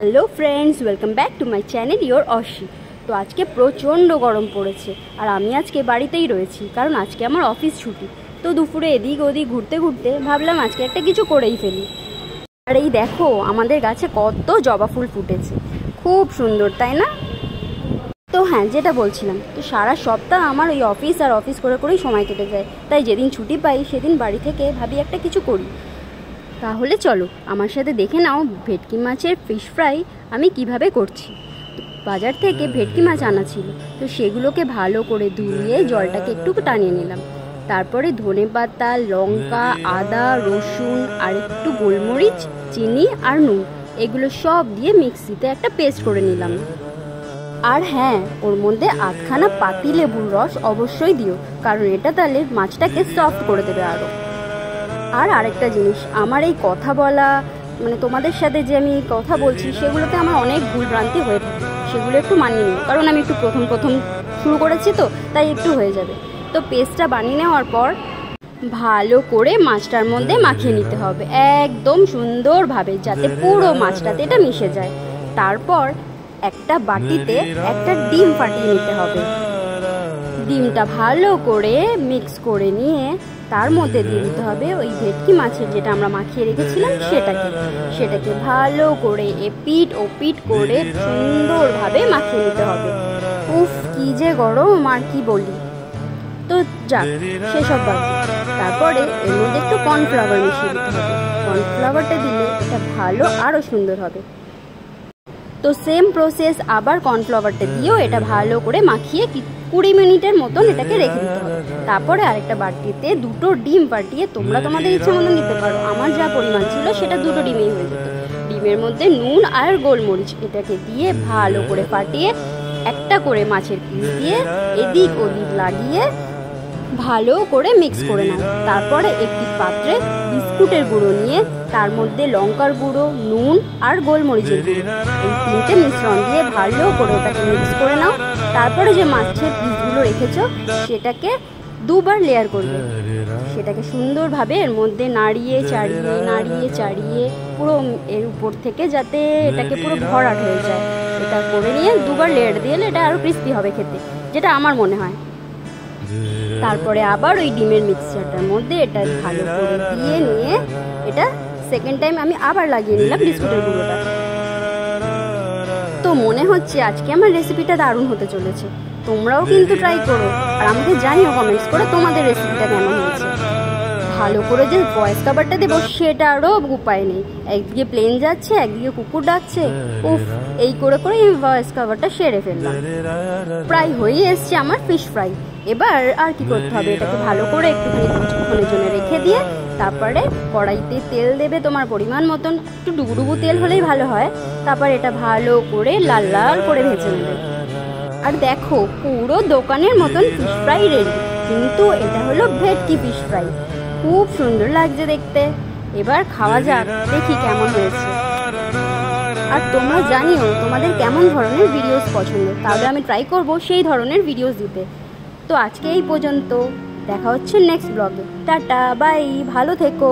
Hello friends, welcome back to my channel your অশি। তো আজকে প্রচণ্ড গরম পড়েছে আর আমি আজকে বাড়িতেই রয়েছি, কারণ আজকে আমার অফিস ছুটি। তো দুপুরে এদিক ওদিক ঘুরতে ঘুরতে ভাবলাম আজকে একটা কিছু করেই ফেলি। আর এই দেখো, আমাদের গাছে কত জবা ফুল ফুটেছে, খুব সুন্দর তাই না? তো হ্যাঁ, যেটা বলছিলাম, তো সারা সপ্তাহ আমার ওই অফিস করে করেই সময় কেটে যায়। তাই যেদিন ছুটি পাই সেদিন বাড়ি থেকে ভাবি একটা কিছু করি। তাহলে চলো আমার সাথে দেখে নাও ভেটকি মাছের ফিশ ফ্রাই আমি কিভাবে করছি। বাজার থেকে ভেটকি মাছ আনা ছিল, তো সেগুলোকে ভালো করে ধুয়ে জলটাকে একটু টানিয়ে নিলাম। তারপরে ধনেপাতা, লঙ্কা, আদা, রসুন আর একটু গোলমরিচ, চিনি আর নুন এগুলো সব দিয়ে মিক্সিতে একটা পেস্ট করে নিলাম। আর হ্যাঁ, ওর মধ্যে আধখানা পাতি লেবুর রস অবশ্যই দিও, কারণ এটা তাহলে মাছটাকে সফট করে দেবে আরও। আর আরেকটা জিনিস, আমার এই কথা বলা মানে তোমাদের সাথে যে আমি কথা বলছি সেগুলোতে আমার অনেক ভুলভ্রান্তি হয়ে থাকে, সেগুলো একটু মানিয়ে নিও, কারণ আমি একটু প্রথম শুরু করেছি তো তাই একটু হয়ে যাবে। তো পেস্টটা বানিয়ে নেওয়ার পর ভালো করে মাছটার মধ্যে মাখিয়ে নিতে হবে একদম সুন্দরভাবে, যাতে পুরো মাছটাতে এটা মিশে যায়। তারপর একটা বাটিতে একটা ডিম ফাটিয়ে নিতে হবে। ডিমটা ভালো করে মিক্স করে নিয়ে তার মধ্যে দিয়ে দিতে হবে ওই ভেটকি মাছের যেটা আমরা মাখিয়ে রেখেছিলাম সেটাকে ভালো করে এপিট ওপিট করে সুন্দরভাবে মাখিয়ে নিতে হবে। উফ, কি যে গরম আর কি বলি। তো যাক, সেসব বাদ। তারপরে এর মধ্যে একটু কর্নফ্লাওয়ার মিশিয়ে দিতে হবে। কর্নফ্লাওয়ারটা দিলে এটা ভালো আরও সুন্দর হবে। তো সেম প্রসেস, আবার কর্নফ্লাওয়ারটা দিয়েও এটা ভালো করে মাখিয়ে 20 মিনিটের মতন এটাকে রেখে দিতে হবে। তারপরে আরেকটা বাটিতে 2টো ডিম ফাটিয়ে তোমরা তোমাদের ইচ্ছা মতন দিতে পারো। আমার যা পরিমাণ ছিল সেটা 2টো ডিমেই হয়ে যেত। ডিমের মধ্যে নুন আর গোলমরিচ এটাকে দিয়ে ভালো করে ফাটিয়ে একটা করে মাছের পিস দিয়ে এদিক ওদিক লাগিয়ে ভালো করে মিক্স করে নাও। তারপরে একটি পাত্রে বিস্কুটের গুঁড়ো নিয়ে তার মধ্যে লঙ্কার গুঁড়ো, নুন আর গোলমরিচের গুঁড়ো এই 3টে মিশ্রণ দিয়ে ভালো করে ওটাকে মিক্স করে নাও। তারপরে যে মাছের পিসগুলো রেখেছো সেটাকে 2বার লেয়ার করবে। সেটাকে সুন্দরভাবে এর মধ্যে নাড়িয়ে চাড়িয়ে পুরো এর উপর থেকে যাতে এটাকে পুরো ভরাট হয়ে যায়, এটা করে নিয়ে 2বার লেয়ার দিলে এটা আরও ক্রিস্পি হবে খেতে, যেটা আমার মনে হয়। তারপরে আবার ওই ডিমের মিক্সচারটার মধ্যে এটা ভালো করে দিয়ে নিয়ে এটা সেকেন্ড টাইম আমি আবার লাগিয়ে নিলাম বিস্কুটের গুঁড়োটা। তো মনে হচ্ছে আজকে আমার রেসিপিটা দারুণ হতে চলেছে। তোমরাও কিন্তু ট্রাই করো আর আমাকে জানিও কমেন্টস করে তোমাদের রেসিপিটা কেমন হয়েছে। ভালো করে যে ভয়েস কভারটা দেবো সেটারও উপায় নেই, একদিকে প্লেন যাচ্ছে একদিকে কুকুর ডাকছে। উফ, এই করে এই ভয়েস কভারটা সেরে ফেললাম। প্রায় হয়েই এসছে আমার ফিশ ফ্রাই। এবার আর কি করতে হবে, এটাকে ভালো করে একটুখানি কিছুক্ষণের জন্য রেখে দিয়ে তারপরে কড়াইতে তেল দেবে তোমার পরিমাণ মতন, একটু ডুবুডুবু তেল হলেই ভালো হয়। তারপর এটা ভালো করে লাল লাল করে ভেজে নেবে। আর দেখো, পুরো দোকানের মতন ফিশ ফ্রাই রেডি, কিন্তু এটা হলো ভেটকি ফিশ ফ্রাই। খুব সুন্দর লাগছে দেখতে। এবার খাওয়া যাক, দেখি কেমন হয়েছে। আর তোমরা জানিও তোমাদের কেমন ধরনের ভিডিওস পছন্দ, তাহলে আমি ট্রাই করব সেই ধরনের ভিডিওস দিতে। তো আজকে এই পর্যন্ত, দেখা হচ্ছে নেক্সট ব্লগে। টাটা বাই, ভালো থেকো।